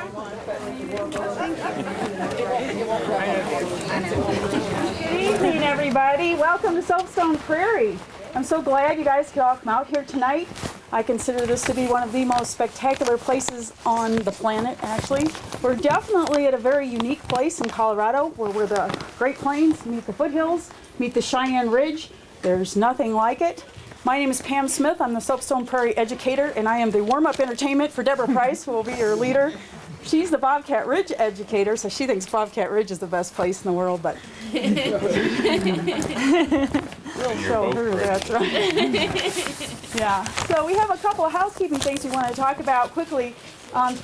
Good evening, everybody. Welcome to Soapstone Prairie. I'm so glad you guys could all come out here tonight. I consider this to be one of the most spectacular places on the planet, actually. We're definitely at a very unique place in Colorado where the Great Plains meet the foothills, meet the Cheyenne Ridge. There's nothing like it. My name is Pam Smith. I'm the Soapstone Prairie educator, and I am the warm-up entertainment for Deborah Price, who will be your leader. She's the Bobcat Ridge educator, so she thinks Bobcat Ridge is the best place in the world, but we'll show her that's right. Yeah, so we have a couple of housekeeping things we want to talk about quickly.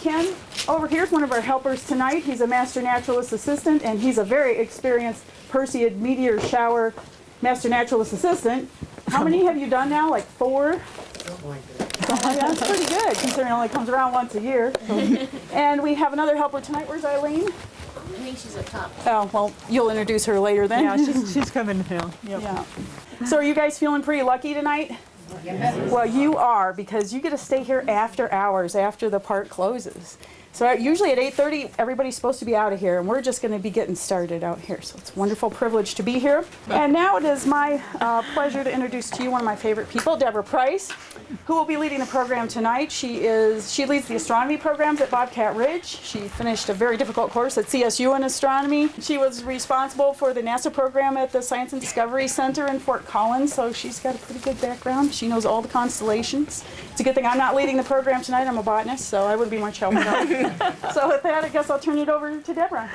Ken over here is one of our helpers tonight. He's a Master Naturalist Assistant, and he's a very experienced Perseid Meteor Shower Master Naturalist Assistant. How many have you done now? Like 4? Something like that. Yeah, that's pretty good, considering it only comes around once a year. And we have another helper tonight. Where's Eileen? I think she's up top. Oh, well, you'll introduce her later then. Yeah, she's coming down. Yep. Yeah. So are you guys feeling pretty lucky tonight? Yes. Well, you are, because you get to stay here after hours, after the park closes. So usually at 8:30, everybody's supposed to be out of here, and we're just going to be getting started out here. So it's a wonderful privilege to be here. And now it is my pleasure to introduce to you one of my favorite people, Deborah Price, who will be leading the program tonight. She leads the astronomy programs at Bobcat Ridge. She finished a very difficult course at CSU in astronomy. She was responsible for the NASA program at the Science and Discovery Center in Fort Collins, so she's got a pretty good background. She knows all the constellations. It's a good thing I'm not leading the program tonight. I'm a botanist, so I wouldn't be much help. So with that, I guess I'll turn it over to Deborah.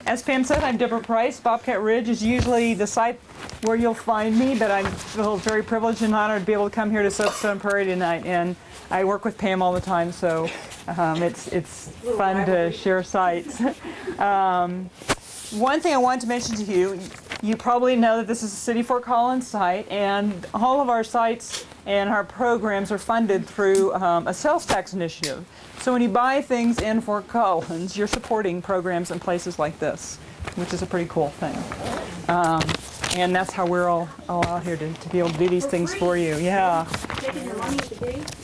As Pam said, I'm Deborah Price. Bobcat Ridge is usually the site where you'll find me, but I feel very privileged and honored to be able to come here to Soapstone Prairie tonight. And I work with Pam all the time, so it's fun to share sites. One thing I wanted to mention to you, you probably know that this is a City Fort Collins site, and all of our sites and our programs are funded through a sales tax initiative. So when you buy things in Fort Collins, you're supporting programs in places like this, which is a pretty cool thing. And that's how we're all out here to be able to do these things for you. Yeah.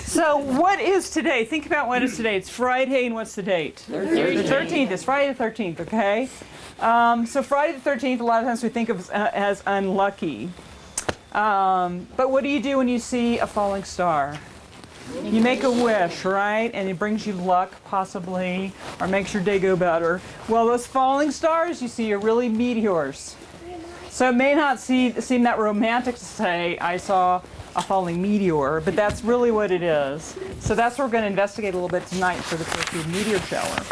So what is today? Think about what is today. It's Friday, and what's the date? The 13th. It's Friday the 13th, okay? So Friday the 13th, a lot of times we think of as unlucky. But what do you do when you see a falling star? You make a wish, right? And it brings you luck, possibly, or makes your day go better. Well, those falling stars you see are really meteors. So it may not seem that romantic to say, I saw a falling meteor, but that's really what it is. So that's what we're going to investigate a little bit tonight for the Perseid meteor shower.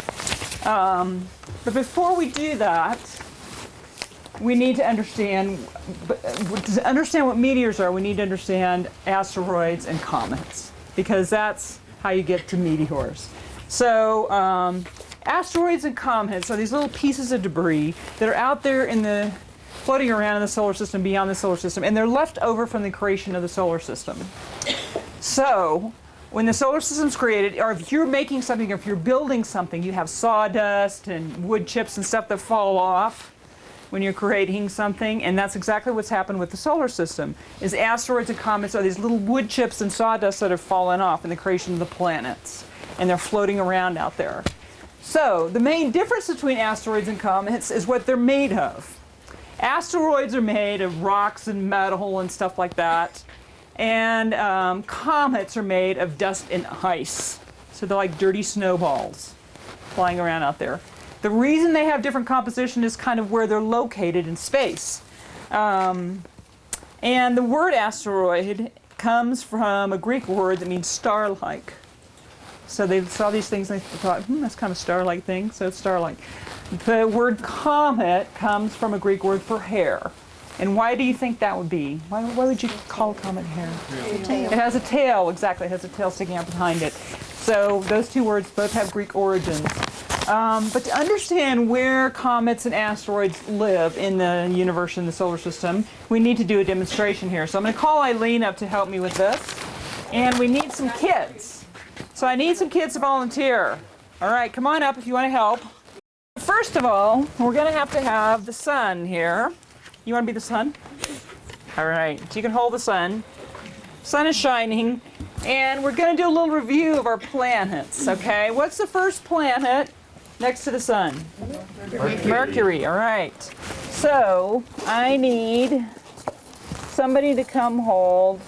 But before we do that, we need to understand what meteors are. We need to understand asteroids and comets, because that's how you get to meteors. So asteroids and comets are these little pieces of debris that are out there floating around in the solar system, beyond the solar system, and they're left over from the creation of the solar system. So when the solar system's created, or if you're making something, or if you're building something, you have sawdust and wood chips and stuff that fall off when you're creating something, and that's exactly what's happened with the solar system, is asteroids and comets are these little wood chips and sawdust that have fallen off in the creation of the planets, and they're floating around out there. So the main difference between asteroids and comets is what they're made of. Asteroids are made of rocks and metal and stuff like that, and comets are made of dust and ice. So they're like dirty snowballs flying around out there. The reason they have different composition is kind of where they're located in space. And the word asteroid comes from a Greek word that means star-like. So they saw these things and they thought, that's kind of a star-like thing, so it's star-like. The word comet comes from a Greek word for hair. And why do you think that would be? Why would you call a comet hair? It has a tail, exactly. It has a tail sticking out behind it. So those two words both have Greek origins. But to understand where comets and asteroids live in the universe and the solar system, we need to do a demonstration here. So I'm going to call Eileen up to help me with this. And we need some kids. So I need some kids to volunteer. All right, come on up if you want to help. First of all, we're going to have the sun here. You want to be the sun? All right, so you can hold the sun. Sun is shining. And we're going to do a little review of our planets, okay? What's the first planet next to the sun? Mercury, all right. So I need somebody to come hold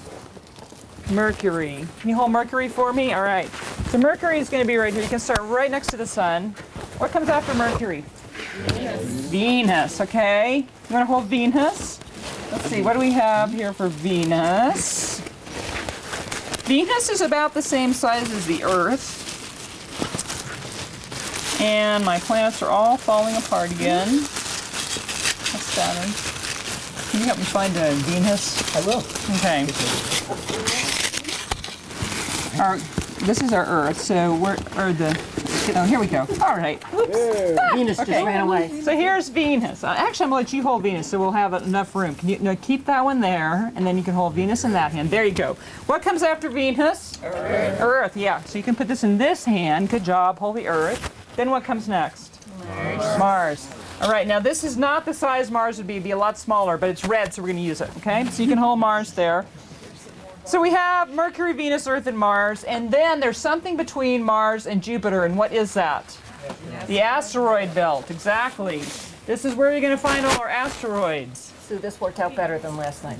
Mercury. Can you hold Mercury for me? All right. So Mercury is going to be right here. You can start right next to the sun. What comes after Mercury? Venus, okay. You want to hold Venus? Let's see, what do we have here for Venus? Venus is about the same size as the Earth. And my planets are all falling apart again. That's Saturn. Can you help me find Venus? I will. Okay. This is our Earth, so oh, here we go. All right. Venus just ran away. So here's Venus. Actually, I'm going to let you hold Venus so we'll have enough room. Can you keep that one there, and then you can hold Venus in that hand. There you go. What comes after Venus? Earth. Earth, yeah. So you can put this in this hand. Good job. Hold the Earth. Then what comes next? Mars. Mars. All right, now this is not the size Mars would be. It'd be a lot smaller, but it's red, so we're going to use it, okay? So you can hold Mars there. So we have Mercury, Venus, Earth, and Mars, and then there's something between Mars and Jupiter, and what is that? The asteroid belt, exactly. This is where you're going to find all our asteroids. So this worked out better than last night.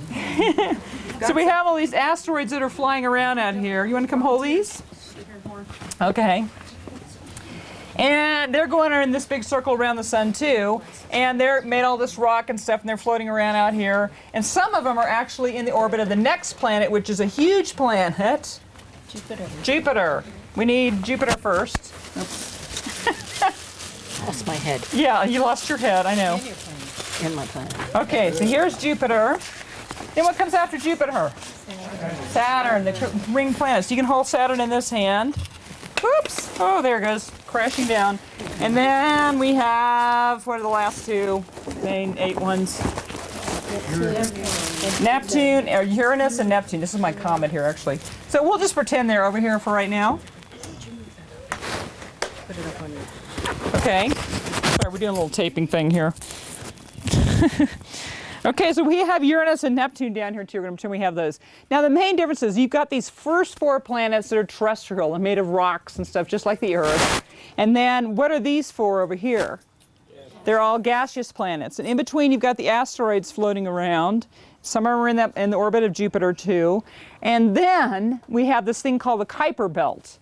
So we have all these asteroids that are flying around out here. You want to come hold these? Okay. And they're going in this big circle around the sun too, and they're made all this rock and stuff, and they're floating around out here. And some of them are actually in the orbit of the next planet, which is a huge planet. Jupiter. Jupiter. We need Jupiter first. Lost my head. Yeah, you lost your head, I know. And my planet. Okay, so here's Jupiter. Then what comes after Jupiter? Saturn, the ring planets. You can hold Saturn in this hand. Oops! Oh, there it goes, crashing down. And then we have, what are the last two main 8 ones? Neptune, or Uranus and Neptune. This is my comet here, actually. So we'll just pretend they're over here for right now. Okay. Sorry, we're doing a little taping thing here. Okay, so we have Uranus and Neptune down here too. We're going to pretend we have those. Now the main difference is you've got these first 4 planets that are terrestrial and made of rocks and stuff, just like the Earth. And then what are these 4 over here? They're all gaseous planets. And in between you've got the asteroids floating around. Some are in the orbit of Jupiter too. And then we have this thing called the Kuiper Belt.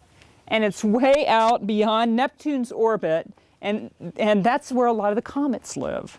And it's way out beyond Neptune's orbit. And that's where a lot of the comets live.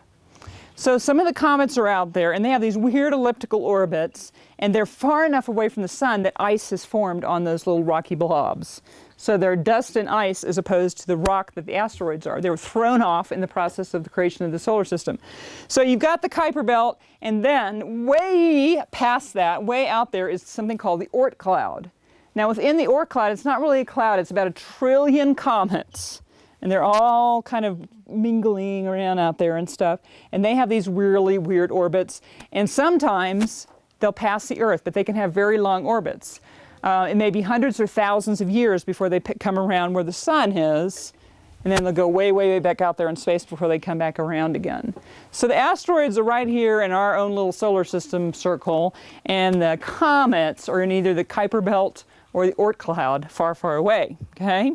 So some of the comets are out there, and they have these weird elliptical orbits, and they're far enough away from the sun that ice has formed on those little rocky blobs. So they're dust and ice as opposed to the rock that the asteroids are. They were thrown off in the process of the creation of the solar system. So you've got the Kuiper Belt, and then way past that, way out there, is something called the Oort cloud. Now within the Oort cloud, it's not really a cloud, it's about 1 trillion comets. And they're all kind of mingling around out there and stuff. And they have these really weird orbits. And sometimes they'll pass the Earth, but they can have very long orbits. It may be hundreds or thousands of years before they come around where the sun is. And then they'll go way, way, way back out there in space before they come back around again. So the asteroids are right here in our own little solar system circle. And the comets are in either the Kuiper Belt or the Oort cloud far, far away. Okay?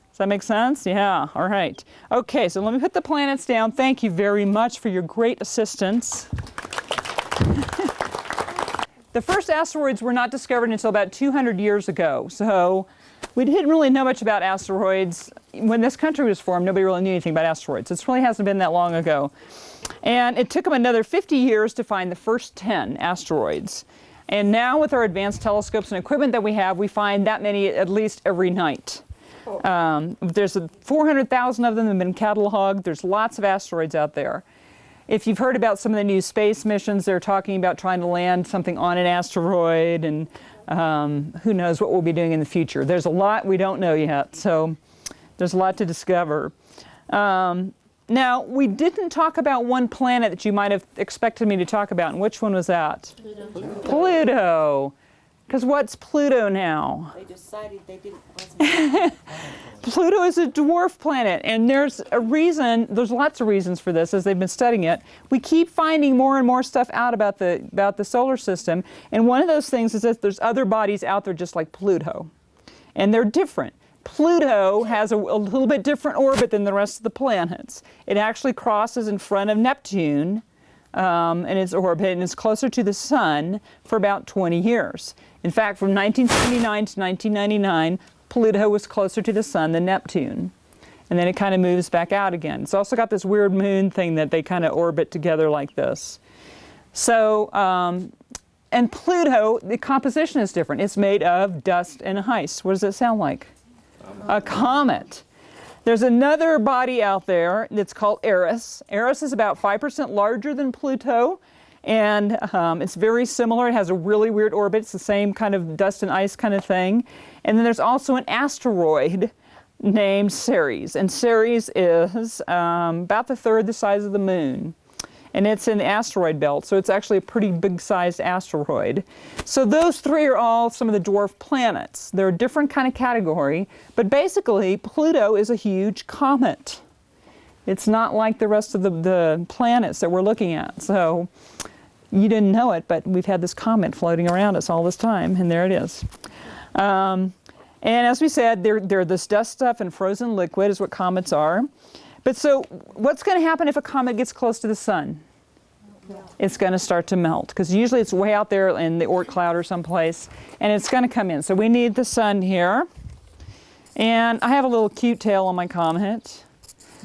Does that make sense? Yeah, all right. Okay, so let me put the planets down. Thank you very much for your great assistance. The first asteroids were not discovered until about 200 years ago. So we didn't really know much about asteroids. When this country was formed, nobody really knew anything about asteroids. It really hasn't been that long ago. And it took them another 50 years to find the first 10 asteroids. And now with our advanced telescopes and equipment that we have, we find that many at least every night. There's 400,000 of them that have been cataloged. There's lots of asteroids out there. If you've heard about some of the new space missions, they're talking about trying to land something on an asteroid, and who knows what we'll be doing in the future. There's a lot we don't know yet, so there's a lot to discover. Now, we didn't talk about one planet that you might have expected me to talk about, and which one was that? Pluto. Because what's Pluto now? They decided they didn't. Pluto is a dwarf planet, and there's a reason, there's lots of reasons for this as they've been studying it. We keep finding more and more stuff out about the solar system, and one of those things is that there's other bodies out there just like Pluto. And they're different. Pluto has a little bit different orbit than the rest of the planets. It actually crosses in front of Neptune in its orbit, and is closer to the Sun for about 20 years. In fact, from 1979 to 1999, Pluto was closer to the Sun than Neptune. And then it kind of moves back out again. It's also got this weird moon thing that they kind of orbit together like this. So, and Pluto, the composition is different. It's made of dust and ice. What does it sound like? A comet. There's another body out there that's called Eris. Eris is about 5% larger than Pluto, and it's very similar. It has a really weird orbit. It's the same kind of dust and ice kind of thing. And then there's also an asteroid named Ceres, and Ceres is about the third the size of the moon. And it's in the asteroid belt, so it's actually a pretty big-sized asteroid. So those three are all some of the dwarf planets. They're a different kind of category, but basically Pluto is a huge comet. It's not like the rest of the planets that we're looking at. So you didn't know it, but we've had this comet floating around us all this time, and there it is. And as we said, they're this dust stuff and frozen liquid is what comets are. But so what's going to happen if a comet gets close to the Sun? It's going to start to melt, because usually it's way out there in the Oort cloud or someplace, and it's going to come in. So we need the Sun here. And I have a little cute tail on my comet,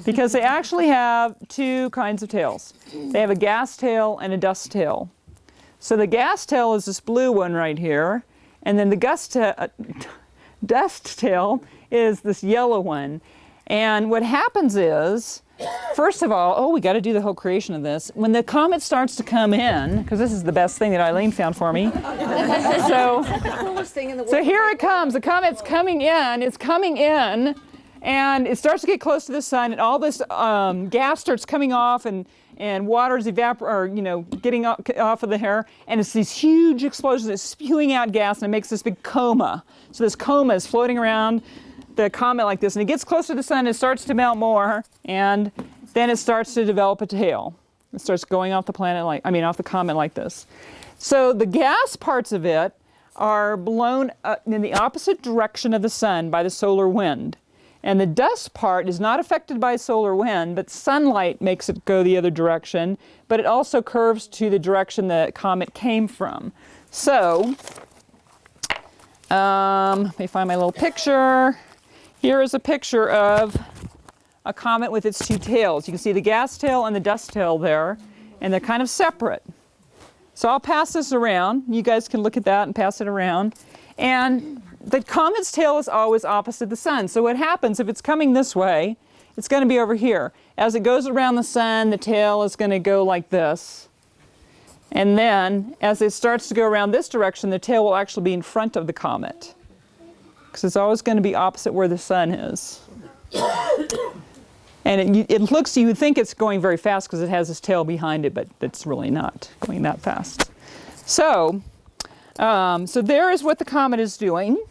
because they actually have two kinds of tails. They have a gas tail and a dust tail. So the gas tail is this blue one right here, and then the dust tail is this yellow one. And what happens is, first of all, we got to do the whole creation of this. When the comet starts to come in, because this is the best thing that Eileen found for me. So here it comes. The comet's coming in. It's coming in, and it starts to get close to the Sun, and all this gas starts coming off, and water's getting off of the air, and it's these huge explosions. It's spewing out gas, and it makes this big coma. So this coma is floating around the comet like this, and it gets closer to the Sun, it starts to melt more, and then it starts to develop a tail. It starts going off the off the comet like this. So the gas parts of it are blown in the opposite direction of the Sun by the solar wind. And the dust part is not affected by solar wind, but sunlight makes it go the other direction, but it also curves to the direction the comet came from. So, let me find my little picture. Here is a picture of a comet with its two tails. You can see the gas tail and the dust tail there, and they're kind of separate. So I'll pass this around. You guys can look at that and pass it around. And the comet's tail is always opposite the Sun. So what happens if it's coming this way, it's going to be over here. As it goes around the Sun, the tail is going to go like this. And then as it starts to go around this direction, the tail will actually be in front of the comet, because it's always going to be opposite where the Sun is. And it looks, you would think it's going very fast because it has this tail behind it, but it's really not going that fast. So, so there is what the comet is doing.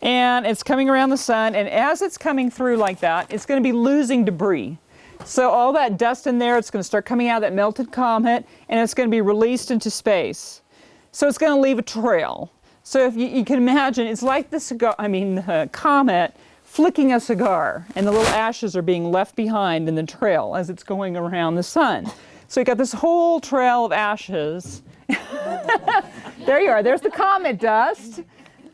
And it's coming around the Sun, and as it's coming through like that, it's going to be losing debris. So all that dust in there, it's going to start coming out of that melted comet, and it's going to be released into space. So it's going to leave a trail. So if you can imagine, it's like the comet flicking a cigar, and the little ashes are being left behind in the trail as it's going around the Sun. So you got this whole trail of ashes. There you are. There's the comet dust.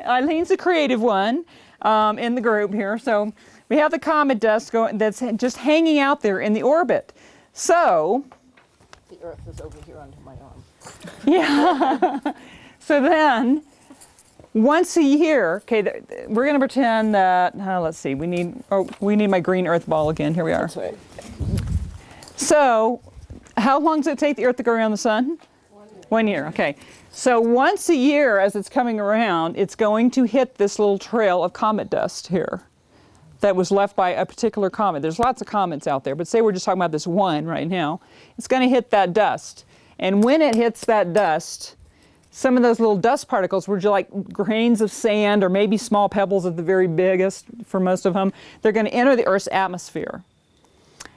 Eileen's the creative one in the group here. So we have the comet dust that's just hanging out there in the orbit. So The Earth is over here under my arm. yeah. So then, once a year, okay, we're going to pretend that, let's see, we need my green Earth ball again. Here we are. That's right. So, how long does it take the Earth to go around the Sun? 1 year, okay. So once a year, as it's coming around, it's going to hit this little trail of comet dust here that was left by a particular comet. There's lots of comets out there, but say we're just talking about this one right now. It's going to hit that dust. And when it hits that dust, some of those little dust particles, which are like grains of sand or maybe small pebbles at the very biggest for most of them, they're going to enter the Earth's atmosphere.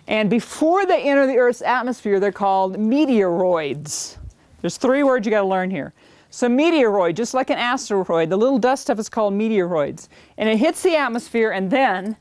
And before they enter the Earth's atmosphere, they're called meteoroids. There's 3 words you got to learn here. So meteoroid, just like an asteroid, the little dust stuff is called meteoroids. And it hits the atmosphere, and then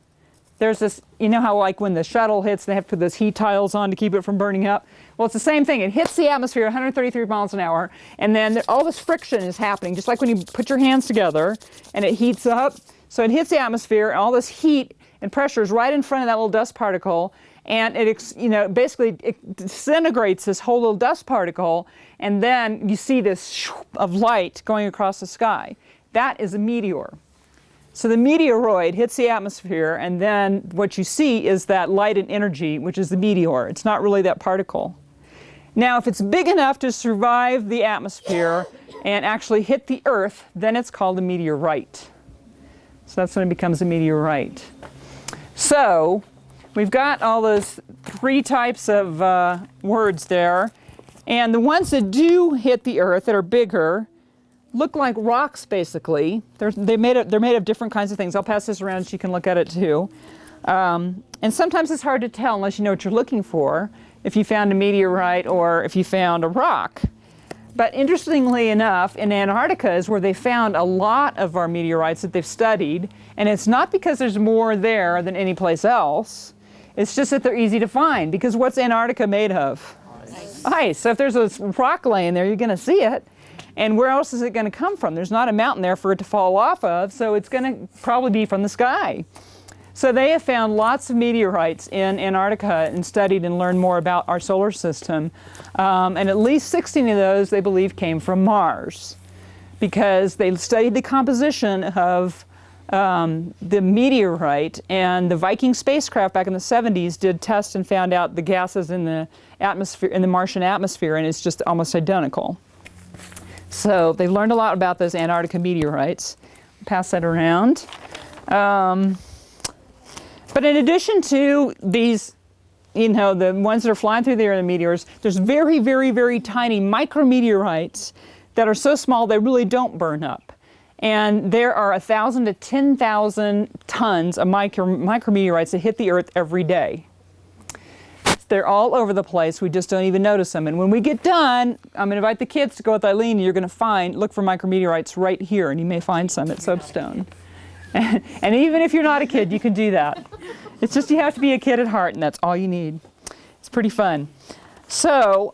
there's this, you know how like when the shuttle hits, they have to put those heat tiles on to keep it from burning up? Well, it's the same thing. It hits the atmosphere 133 miles an hour, and then all this friction is happening, just like when you put your hands together and it heats up. So it hits the atmosphere, and all this heat and pressure is right in front of that little dust particle, and it, basically it disintegrates this whole little dust particle, and then you see this of light going across the sky. That is a meteor. So the meteoroid hits the atmosphere, and then what you see is that light and energy, which is the meteor. It's not really that particle. Now, if it's big enough to survive the atmosphere and actually hit the Earth, then it's called a meteorite. So that's when it becomes a meteorite. So we've got all those three types of words there. And the ones that do hit the Earth that are bigger look like rocks, basically. They're made of different kinds of things. I'll pass this around so you can look at it too. And sometimes it's hard to tell unless you know what you're looking for, if you found a meteorite or if you found a rock. But interestingly enough, in Antarctica is where they found a lot of our meteorites that they've studied. And it's not because there's more there than any place else. It's just that they're easy to find. Because what's Antarctica made of? Ice. So if there's a rock laying there, you're going to see it. And where else is it going to come from? There's not a mountain there for it to fall off of, so it's going to probably be from the sky. So they have found lots of meteorites in Antarctica and studied and learned more about our solar system. And at least 16 of those, they believe, came from Mars, because they studied the composition of the meteorite, and the Viking spacecraft back in the 70s did tests and found out the gases in the atmosphere, in the Martian atmosphere, and it's just almost identical. So they've learned a lot about those Antarctica meteorites. Pass that around. But in addition to these, the ones that are flying through the air, the meteors, there's very, very, very tiny micrometeorites that are so small they really don't burn up. And there are 1,000 to 10,000 tons of micrometeorites that hit the Earth every day. They're all over the place. We just don't even notice them. And when we get done, I'm going to invite the kids to go with Eileen, and you're going to look for micrometeorites right here, and you may find some at Soapstone. And even if you're not a kid, you can do that. It's just you have to be a kid at heart, and that's all you need. It's pretty fun. So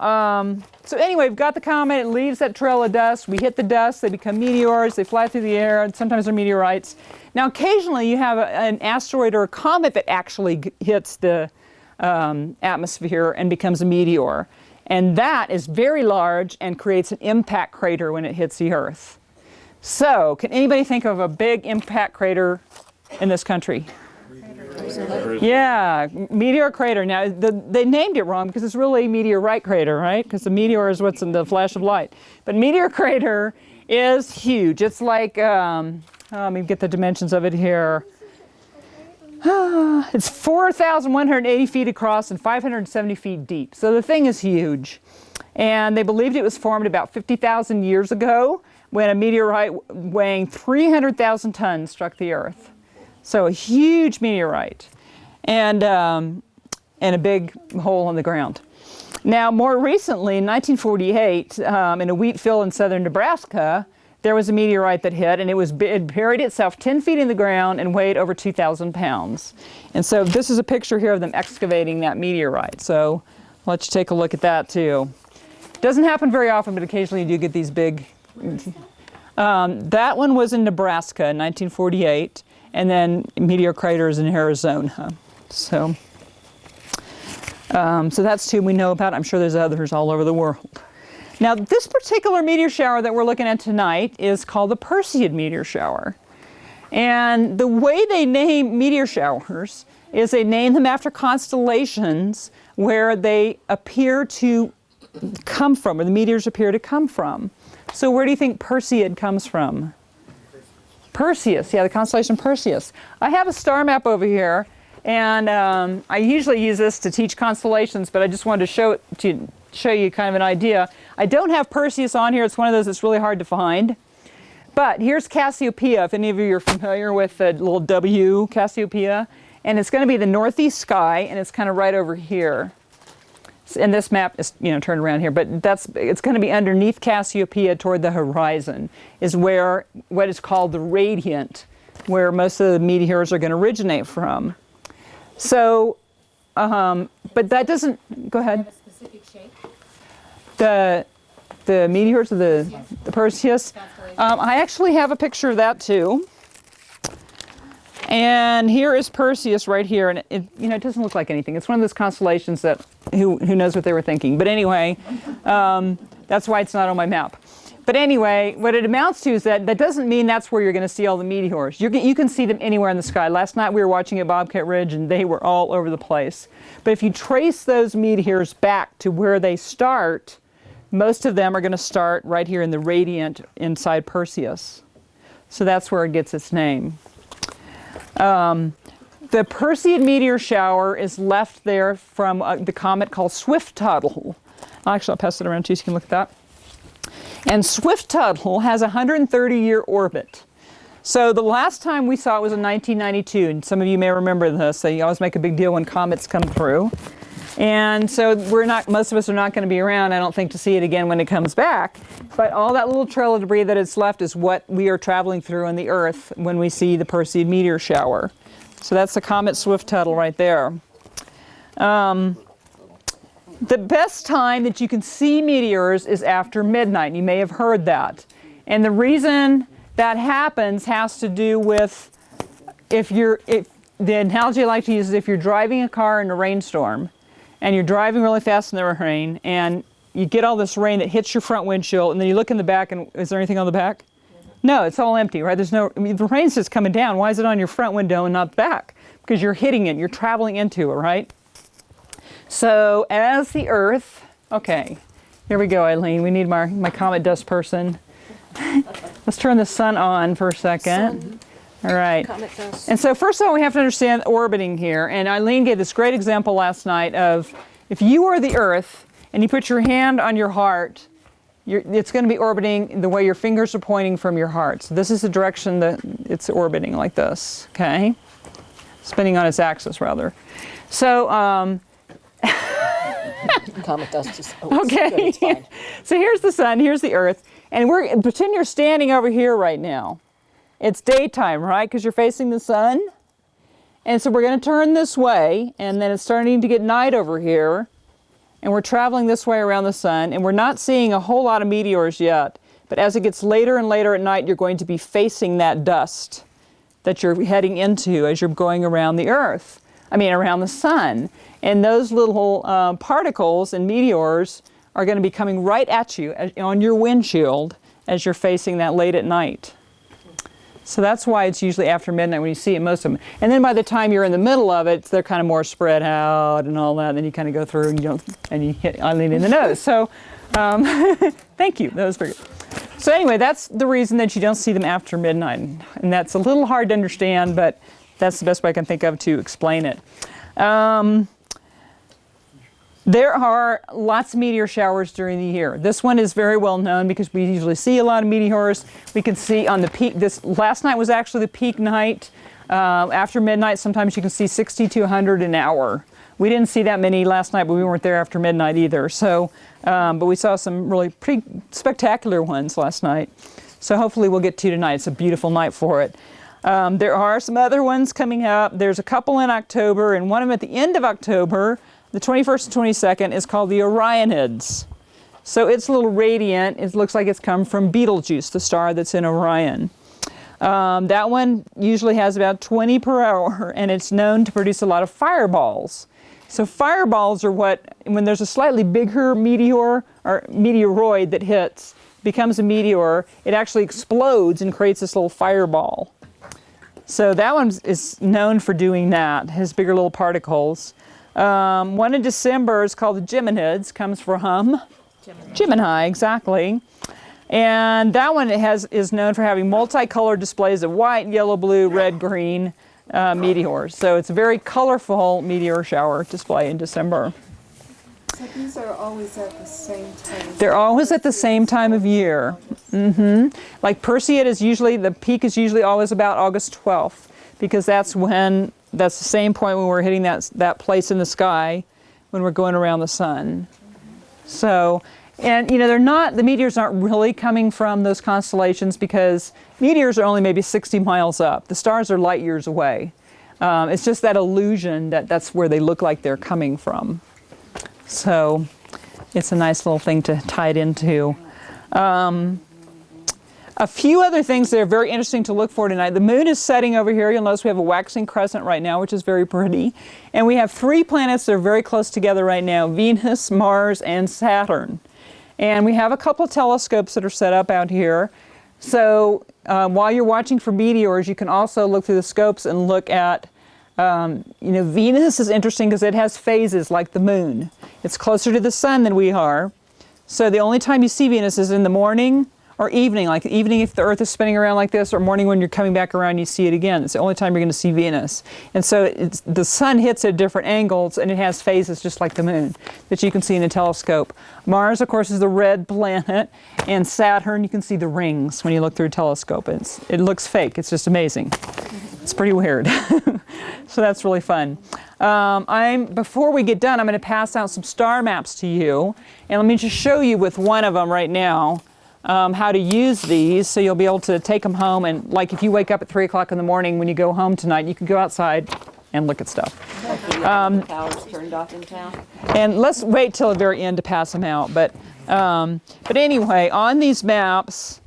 anyway, we've got the comet. It leaves that trail of dust. We hit the dust. They become meteors. They fly through the air, and sometimes they're meteorites. Now, occasionally, you have an asteroid or a comet that actually hits the atmosphere and becomes a meteor. And that is very large and creates an impact crater when it hits the Earth. So, can anybody think of a big impact crater in this country? Yeah, meteor crater. Now, they named it wrong because it's really meteorite crater, right? Because the meteor is what's in the flash of light. But meteor crater is huge. It's like, let me get the dimensions of it here. It's 4,180 feet across and 570 feet deep. So the thing is huge. And they believed it was formed about 50,000 years ago when a meteorite weighing 300,000 tons struck the Earth. So a huge meteorite and a big hole in the ground. Now, more recently, in 1948, in a wheat field in southern Nebraska, there was a meteorite that hit, and it buried itself 10 feet in the ground and weighed over 2,000 pounds. And so this is a picture here of them excavating that meteorite. So I'll let you take a look at that too. Doesn't happen very often, but occasionally you do get these big. That one was in Nebraska in 1948, and then meteor craters in Arizona. So that's two we know about. I'm sure there's others all over the world. Now, this particular meteor shower that we're looking at tonight is called the Perseid meteor shower. And the way they name meteor showers is they name them after constellations where they appear to come from, or the meteors appear to come from. So where do you think Perseid comes from? Perseus, yeah, the constellation Perseus. I have a star map over here, and I usually use this to teach constellations, but I just wanted to show you kind of an idea. I don't have Perseus on here. It's one of those that's really hard to find. But here's Cassiopeia, if any of you are familiar with the little W, Cassiopeia. And it's going to be the northeast sky, and it's kind of right over here. And this map is, turned around here, but it's going to be underneath Cassiopeia toward the horizon is where what is called the radiant, where most of the meteors are going to originate from. So, but that doesn't, go ahead. Have a specific shape? The meteors of the Perseus. I actually have a picture of that too. And here is Perseus right here, and it doesn't look like anything. It's one of those constellations that who knows what they were thinking. But anyway, that's why it's not on my map. But anyway, what it amounts to is that doesn't mean that's where you're going to see all the meteors. You can see them anywhere in the sky. Last night we were watching at Bobcat Ridge, and they were all over the place. But if you trace those meteors back to where they start, most of them are going to start right here in the radiant inside Perseus. So that's where it gets its name. The Perseid meteor shower is left there from the comet called Swift-Tuttle. Actually, I'll pass it around to you so you can look at that. And Swift-Tuttle has a 130-year orbit. So the last time we saw it was in 1992, and some of you may remember this. They always make a big deal when comets come through. And so most of us are not going to be around, I don't think, to see it again when it comes back. But all that little trail of debris that it's left is what we are traveling through on the Earth when we see the Perseid meteor shower. So that's the comet Swift-Tuttle right there. The best time that you can see meteors is after midnight. You may have heard that. And the reason that happens has to do with the analogy I like to use is if you're driving a car in a rainstorm, and you're driving really fast in the rain, and you get all this rain that hits your front windshield, and then you look in the back, and is there anything on the back? No, it's all empty, right? The rain's just coming down. Why is it on your front window and not the back? Because you're hitting it, you're traveling into it, right? So as the Earth, okay, here we go, Eileen. We need my comet dust person. Let's turn the sun on for a second. Sun. All right. And so first of all, we have to understand orbiting here. And Eileen gave this great example last night of if you are the Earth and you put your hand on your heart, it's going to be orbiting the way your fingers are pointing from your heart. So this is the direction that it's orbiting, like this, okay? Spinning on its axis, rather. So, Comet dust is okay. It's fine. So here's the sun, here's the Earth. And pretend you're standing over here right now. It's daytime, right? Because you're facing the sun. And so we're going to turn this way, and then it's starting to get night over here. And we're traveling this way around the sun, and we're not seeing a whole lot of meteors yet. But as it gets later and later at night, you're going to be facing that dust that you're heading into as you're going around the Earth. Around the sun. And those little particles and meteors are going to be coming right at you on your windshield as you're facing that late at night. So that's why it's usually after midnight when you see it, most of them. And then by the time you're in the middle of it, they're kind of more spread out and all that. And then you kind of go through and you hit Eileen in the nose. So thank you. That was very good. So anyway, that's the reason that you don't see them after midnight. And that's a little hard to understand, but that's the best way I can think of to explain it. There are lots of meteor showers during the year. This one is very well known because we usually see a lot of meteors. We can see on the peak, last night was actually the peak night. After midnight, sometimes you can see 60 to 100 an hour. We didn't see that many last night, but we weren't there after midnight either. So, but we saw some really pretty spectacular ones last night. So hopefully we'll get to tonight. It's a beautiful night for it. There are some other ones coming up. There's a couple in October, and one of them at the end of October. The 21st and 22nd is called the Orionids. So it's a little radiant. It looks like it's come from Betelgeuse, the star that's in Orion. That one usually has about 20 per hour, and it's known to produce a lot of fireballs. So fireballs are when there's a slightly bigger meteor or meteoroid that hits, becomes a meteor, it actually explodes and creates this little fireball. So that one is known for doing that, has bigger little particles. One in December is called the Geminids, comes from Gemini, exactly. And that one is known for having multicolored displays of white, yellow, blue, red, green meteors. So it's a very colorful meteor shower display in December. So these are always at the same time? They're always at the same time of year. Like Perseid is usually, the peak is usually always about August 12th, because that's the same point when we're hitting that place in the sky when we're going around the sun. So, and you know, the meteors aren't really coming from those constellations because meteors are only maybe 60 miles up. The stars are light years away. It's just that illusion that that's where they look like they're coming from. So it's a nice little thing to tie it into. A few other things that are very interesting to look for tonight. The moon is setting over here. You'll notice we have a waxing crescent right now, which is very pretty. And we have 3 planets that are very close together right now, Venus, Mars, and Saturn. And we have a couple of telescopes that are set up out here. So while you're watching for meteors, you can also look through the scopes and look at, Venus is interesting because it has phases like the moon. It's closer to the sun than we are. So the only time you see Venus is in the morning or evening, like evening if the Earth is spinning around like this, or morning when you're coming back around, you see it again. It's the only time you're going to see Venus. And so the sun hits at different angles, and it has phases just like the moon that you can see in a telescope. Mars, of course, is the red planet, and Saturn, you can see the rings when you look through a telescope. It looks fake. It's just amazing. It's pretty weird. So that's really fun. Before we get done, I'm going to pass out some star maps to you, and let me just show you with one of them right now. How to use these, so you'll be able to take them home, and like if you wake up at 3 o'clock in the morning when you go home tonight, you can go outside and look at stuff. The power's turned off in town. And let's wait till the very end to pass them out. But anyway, on these maps,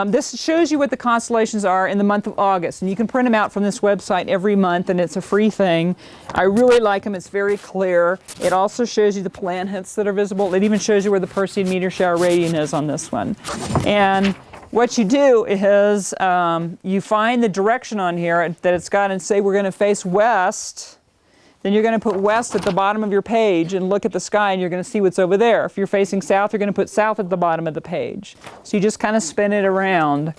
this shows you what the constellations are in the month of August, and you can print them out from this website every month, and it's a free thing. I really like them. It's very clear. It also shows you the planets that are visible. It even shows you where the Perseid meteor shower radiant is on this one. And what you do is you find the direction on here that it's got, and say we're going to face west. Then you're going to put west at the bottom of your page and look at the sky, and you're going to see what's over there. If you're facing south, you're going to put south at the bottom of the page. So you just kind of spin it around,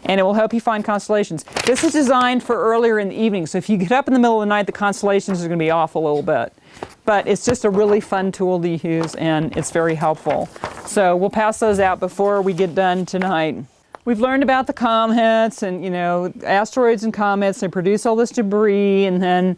and it will help you find constellations. This is designed for earlier in the evening, so if you get up in the middle of the night, the constellations are going to be off a little bit. But it's just a really fun tool to use, and it's very helpful. So we'll pass those out before we get done tonight. We've learned about the comets and, asteroids and comets. They produce all this debris, and then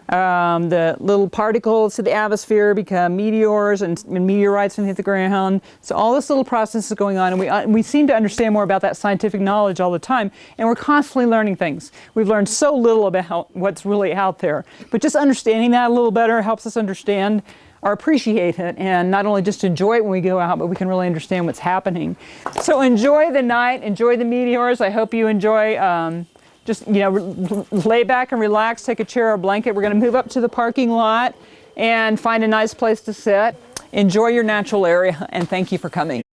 the little particles to the atmosphere become meteors, and meteorites hit the ground. So all this little process is going on, and we seem to understand more about that scientific knowledge all the time, and we're constantly learning things. We've learned so little about what's really out there, but just understanding that a little better helps us understand or appreciate it, and not only just enjoy it when we go out, but we can really understand what's happening. So enjoy the night, enjoy the meteors. I hope you enjoy just, lay back and relax, take a chair or a blanket. We're going to move up to the parking lot and find a nice place to sit. Enjoy your natural area, and thank you for coming.